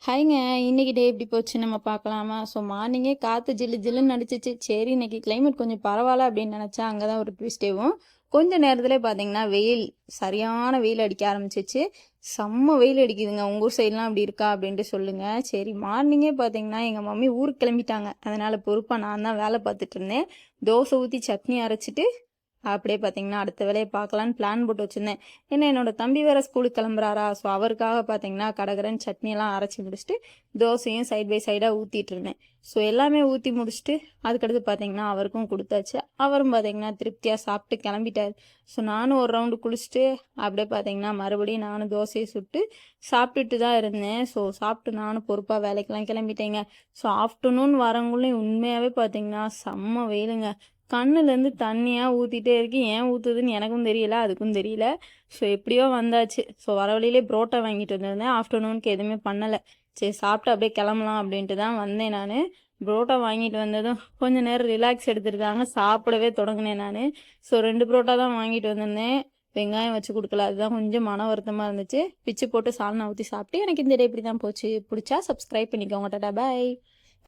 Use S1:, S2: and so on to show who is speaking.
S1: ஹாய்ங்க. இன்னைக்கு டே எப்படி போச்சு நம்ம பார்க்கலாமா? ஸோ மார்னிங்கே காற்று ஜில்லு ஜில்லுன்னு அடிச்சிச்சு. சரி இன்னைக்கு கிளைமேட் கொஞ்சம் பரவாயில்ல அப்படின்னு நினச்சா அங்கே தான் ஒரு ட்விஸ்டேவும். கொஞ்ச நேரத்திலே பார்த்தீங்கன்னா வெயில் சரியான வெயில் அடிக்க ஆரம்பிச்சிச்சு. செம்ம வெயில் அடிக்குதுங்க. உங்கள் ஊர் சைட்லாம் அப்படி இருக்கா அப்படின்ட்டு சொல்லுங்கள். சரி மார்னிங்கே பார்த்தீங்கன்னா எங்கள் மம்மி ஊருக்கு கிளம்பிட்டாங்க. அதனால் பொறுப்பாக நான் தான் வேலை பார்த்துட்டு இருந்தேன். தோசை ஊற்றி சட்னி அரைச்சிட்டு அப்படியே பார்த்தீங்கன்னா அடுத்த வேலையை பார்க்கலான்னு பிளான் போட்டு வச்சுருந்தேன். ஏன்னா என்னோட தம்பி வேறு ஸ்கூலுக்கு கிளம்புறாரா, ஸோ அவருக்காக பார்த்தீங்கன்னா கடகரன்னு சட்னியெல்லாம் அரைச்சி முடிச்சுட்டு தோசையும் சைட் பை சைடாக ஊற்றிட்டு இருந்தேன். ஸோ எல்லாமே ஊற்றி முடிச்சுட்டு அதுக்கடுத்து பார்த்தீங்கன்னா அவருக்கும் கொடுத்தாச்சு. அவரும் பார்த்தீங்கன்னா திருப்தியாக சாப்பிட்டு கிளம்பிட்டார். ஸோ நானும் ஒரு ரவுண்டு குளிச்சுட்டு அப்படியே பார்த்தீங்கன்னா மறுபடியும் நானும் தோசையை சுட்டு சாப்பிட்டுட்டு தான் இருந்தேன். ஸோ சாப்பிட்டு நானும் பொறுப்பாக வேலைக்கெல்லாம் கிளம்பிட்டேங்க. ஸோ ஆஃப்டர்நூன் வரவங்களையும் உண்மையாகவே பார்த்தீங்கன்னா செம்ம வெயிலுங்க. கண்ணுலேருந்து தண்ணியாக ஊற்றிட்டே இருக்கு. ஏன் ஊற்றுதுன்னு எனக்கும் தெரியல, அதுக்கும் தெரியல. ஸோ எப்படியோ வந்தாச்சு. ஸோ வர வழியிலே புரோட்டா வாங்கிட்டு வந்திருந்தேன். ஆஃப்டர்நூனுக்கு எதுவுமே பண்ணலை. சரி சாப்பிட்டு அப்படியே கிளம்பலாம் அப்படின்ட்டு தான் வந்தேன் நான். புரோட்டா வாங்கிட்டு வந்ததும் கொஞ்சம் நேரம் ரிலாக்ஸ் எடுத்துருக்காங்க. சாப்பிடவே தொடங்கினேன் நான். ஸோ 2 புரோட்டா தான் வாங்கிட்டு வந்திருந்தேன். வெங்காயம் வச்சு கொடுக்கல, அதுதான் கொஞ்சம் மன வருத்தமாக இருந்துச்சு. பிச்சு போட்டு சால்னா ஊற்றி சாப்பிட்டு எனக்கு இந்த டே இப்படி தான் போச்சு. பிடிச்சா சப்ஸ்கிரைப் பண்ணிக்கோங்க. டாடா பாய்.